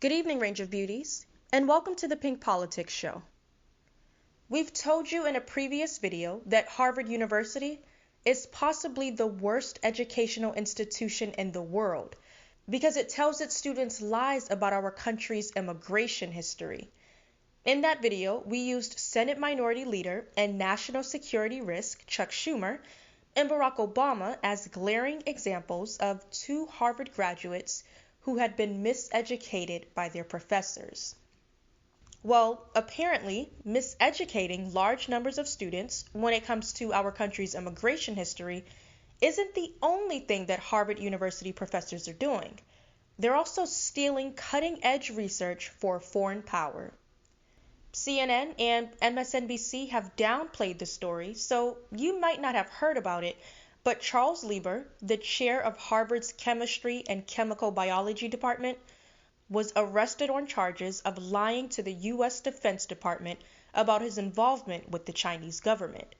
Good evening, Range of Beauties, and welcome to the Pink Politics Show. We've told you in a previous video that Harvard University is possibly the worst educational institution in the world because it tells its students lies about our country's immigration history. In that video, we used Senate Minority Leader and National Security Risk Chuck Schumer and Barack Obama as glaring examples of two Harvard graduates who had been miseducated by their professors. Well, apparently, miseducating large numbers of students when it comes to our country's immigration history isn't the only thing that Harvard University professors are doing. They're also stealing cutting-edge research for foreign power. CNN and MSNBC have downplayed the story, so you might not have heard about it, but Charles Lieber, the chair of Harvard's Chemistry and Chemical Biology Department, was arrested on charges of lying to the U.S. Defense Department about his involvement with the Chinese government.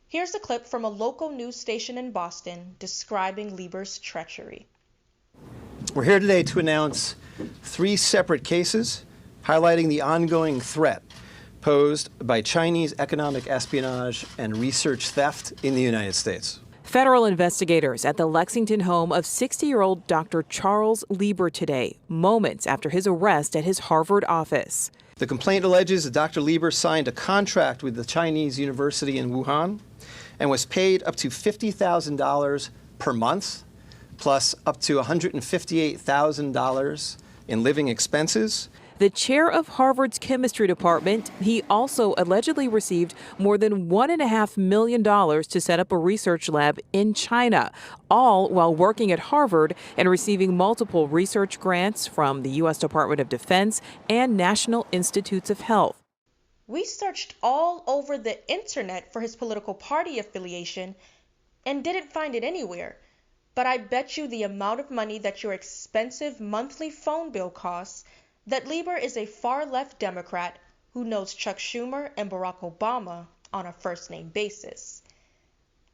Here's a clip from a local news station in Boston describing Lieber's treachery. We're here today to announce 3 separate cases highlighting the ongoing threat posed by Chinese economic espionage and research theft in the United States. Federal investigators at the Lexington home of 60-year-old Dr. Charles Lieber today, moments after his arrest at his Harvard office. The complaint alleges that Dr. Lieber signed a contract with the Chinese university in Wuhan and was paid up to $50,000 per month, plus up to $158,000 in living expenses. The chair of Harvard's chemistry department, he also allegedly received more than $1.5 million to set up a research lab in China, all while working at Harvard and receiving multiple research grants from the U.S. Department of Defense and National Institutes of Health. We searched all over the internet for his political party affiliation and didn't find it anywhere. But I bet you the amount of money that your expensive monthly phone bill costs that Lieber is a far-left Democrat who knows Chuck Schumer and Barack Obama on a first-name basis.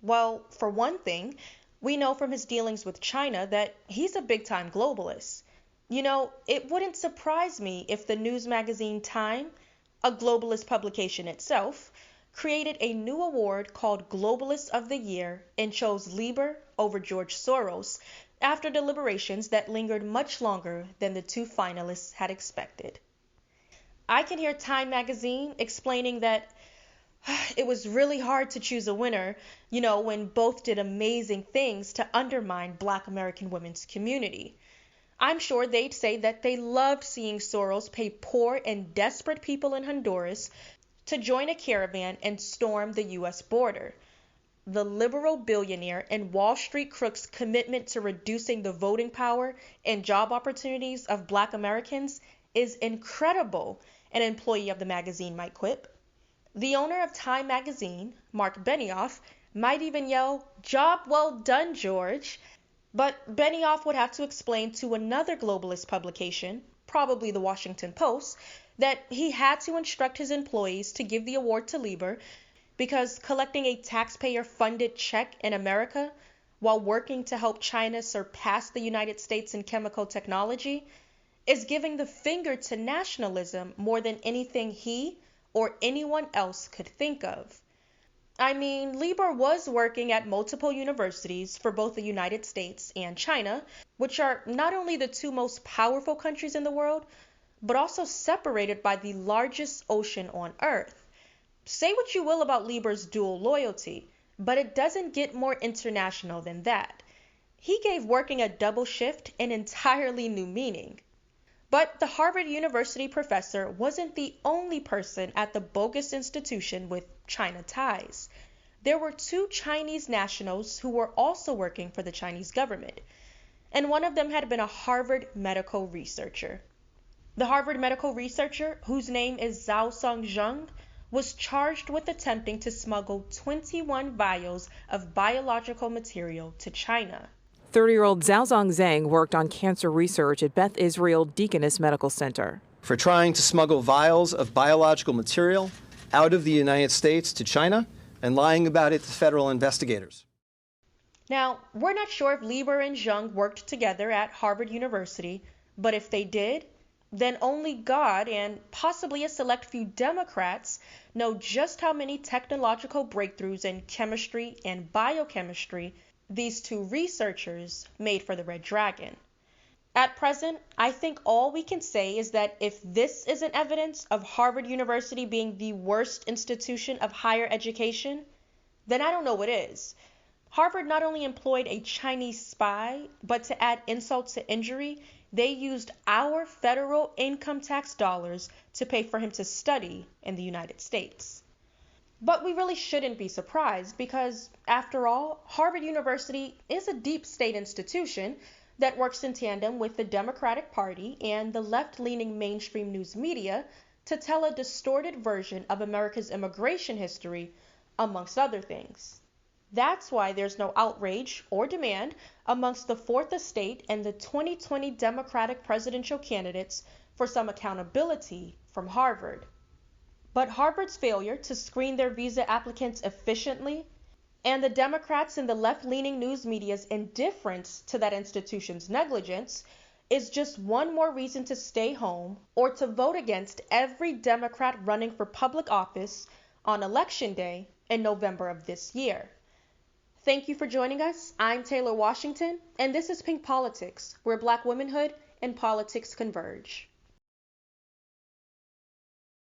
Well, for one thing, we know from his dealings with China that he's a big-time globalist. You know, it wouldn't surprise me if the news magazine Time, a globalist publication itself, created a new award called Globalist of the Year and chose Lieber over George Soros after deliberations that lingered much longer than the 2 finalists had expected. I can hear Time magazine explaining that it was really hard to choose a winner, when both did amazing things to undermine Black American women's community. I'm sure they'd say that they loved seeing Soros pay poor and desperate people in Honduras to join a caravan and storm the U.S. border. The liberal billionaire and Wall Street crook's commitment to reducing the voting power and job opportunities of Black Americans is incredible, an employee of the magazine might quip. The owner of Time magazine, Mark Benioff, might even yell, "Job well done, George." But Benioff would have to explain to another globalist publication, probably the Washington Post, that he had to instruct his employees to give the award to Lieber because collecting a taxpayer-funded check in America while working to help China surpass the United States in chemical technology is giving the finger to nationalism more than anything he or anyone else could think of. I mean, Lieber was working at multiple universities for both the United States and China, which are not only the 2 most powerful countries in the world, but also separated by the largest ocean on Earth. Say what you will about Lieber's dual loyalty, but it doesn't get more international than that. He gave working a double shift an entirely new meaning. But the Harvard University professor wasn't the only person at the bogus institution with China ties. There were 2 Chinese nationals who were also working for the Chinese government, and one of them had been a Harvard medical researcher. The Harvard medical researcher, whose name is Zhaosong Zheng, was charged with attempting to smuggle 21 vials of biological material to China. 30-year-old Zhaosong Zheng worked on cancer research at Beth Israel Deaconess Medical Center. For trying to smuggle vials of biological material out of the United States to China and lying about it to federal investigators. Now, we're not sure if Lieber and Zheng worked together at Harvard University, but if they did, then only God and possibly a select few Democrats know just how many technological breakthroughs in chemistry and biochemistry these two researchers made for the Red Dragon. At present, I think all we can say is that if this isn't evidence of Harvard University being the worst institution of higher education, then I don't know what is. Harvard not only employed a Chinese spy, but to add insult to injury, they used our federal income tax dollars to pay for him to study in the United States. But we really shouldn't be surprised because, after all, Harvard University is a deep state institution that works in tandem with the Democratic Party and the left-leaning mainstream news media to tell a distorted version of America's immigration history, amongst other things. That's why there's no outrage or demand amongst the Fourth Estate and the 2020 Democratic presidential candidates for some accountability from Harvard. But Harvard's failure to screen their visa applicants efficiently and the Democrats and the left-leaning news media's indifference to that institution's negligence is just one more reason to stay home or to vote against every Democrat running for public office on Election Day in November of this year. Thank you for joining us. I'm Taylor Washington, and this is Pink Politics, where Black womanhood and politics converge.